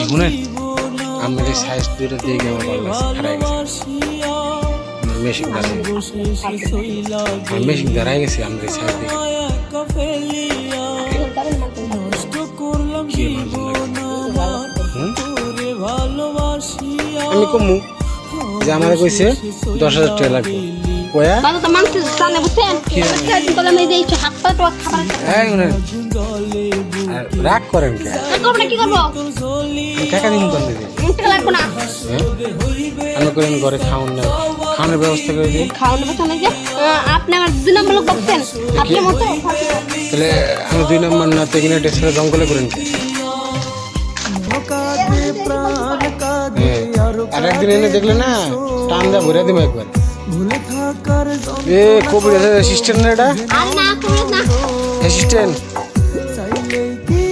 শুনেন আমাদের সাইজ দুটো দিয়ে গেলে ভালো হারাই গেছে মেশিন দাঁড়াই গেছে আমাদের সাইজ দিয়ে আমি কমু যে আমার কইছে 10,000 টাকা লাগবে কয়া তো মানুষ জানে বুঝছেন রাগ করেন কে কি করবো টাকা দিন করতে লাগবো না আমি করেন ঘরে খাওয়ানোর ব্যবস্থা করে দিই খাওয়ানোর ব্যবস্থা নেই যে আপনি আমার 2 নম্বর লোক বলছেন আপনি মতো তাহলে আমি 2 নম্বর না তো কিনা টেস্টে জঙ্গলে করেন কে আর একদিন এনে দেখলে না টান দা ভরে দিবো একবার এ কবির অ্যাসিস্ট্যান্ট না এটা আর না করো না অ্যাসিস্ট্যান্ট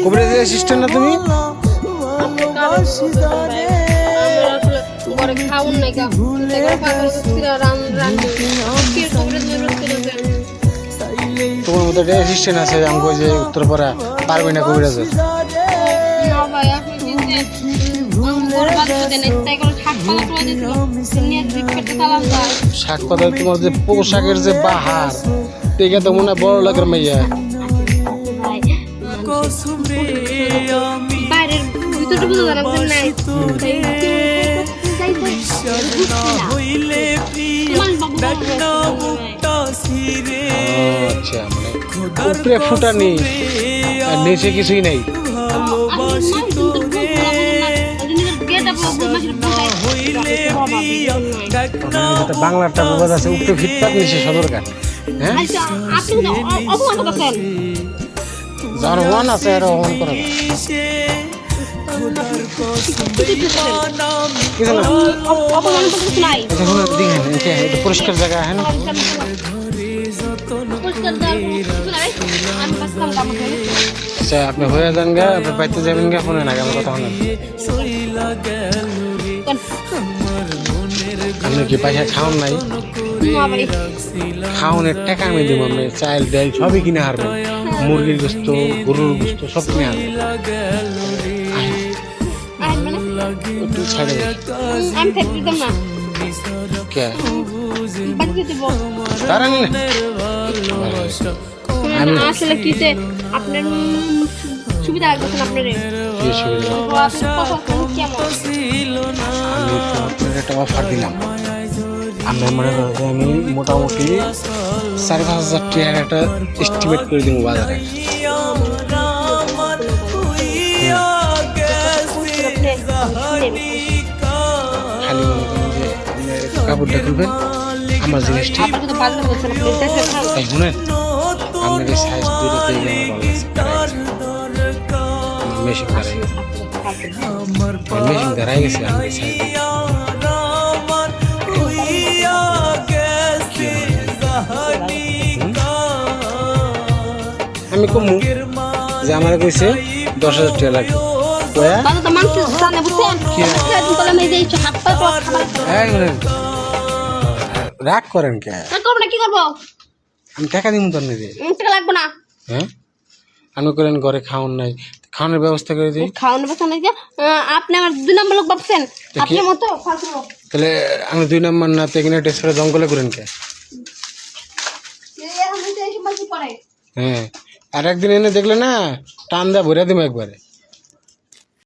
কবির অ্যাসিস্ট্যান্ট না তুমি ঘরে খাওন নাই গা তোমার মতো একটা অ্যাসিস্ট্যান্ট আছে আমাকে যে উত্তরপাড়া পারবে না কবির আছে শাক পাতা তোমার যে পোশাকের যে বাহার দেখে তো মনে হয় বড় লোকের মাইয়া বাইরের ভিতরটা বুঝতে জানা নাই আচ্ছা মানে উপরে ফুটানি আর নিচে কিছুই নাই বাংলাটা বাবা আছে উপরে ফিটপাত নিচে সদরকার হ্যাঁ যার ওয়ান আছে আর অন করা পরিষ্কার জায়গা হ্যাঁ আচ্ছা আপনি হয়ে যান গা আপনি পাইতে যাবেন গা ফোনে না আমার কথা শোনেন আপনি কি পয়সা খাওয়ান নাই খাওয়ানোর টাকা আমি দেবো আপনি চাল ডাল সবই কিনে হারবেন মুরগির গোস্ত গরুর গোস্ত সব কিনে হারবেন একটু ছাড়ে কে আমি আসলে কি যে আপনার সুবিধা লাগবে আপনার একটা অফার দিলাম আমি মনে করি যে আমি মোটামুটি 4-5 হাজার টাকার একটা এস্টিমেট করে দেবো বাজারে খালি মনে করেন যে কাপড়টা খুলবেন আমার জিনিসটা তাই শুনেন আপনাদের সাইজ দুটো দিয়ে গেলে ভালো মেশিন দাঁড়াই গেছে আমাদের সাইজ আমি কমু যে আমার কইছে 10,000 টাকা লাগবে রাগ করেন কে কি করবো আমি টাকা দিব তোর নিজে লাগবো না হ্যাঁ আমি করেন ঘরে খাওয়ান নাই খাওয়ানোর ব্যবস্থা করে দিই খাওয়ানোর ব্যবস্থা নেই যে আপনি আমার 2 নম্বর লোক ভাবছেন আপনি মতো তাহলে আমি 2 নম্বর না তো এখানে টেস্ট করে জঙ্গলে করেন কে হ্যাঁ আর একদিন এনে দেখলে না টান দা ভরে দিবো একবারে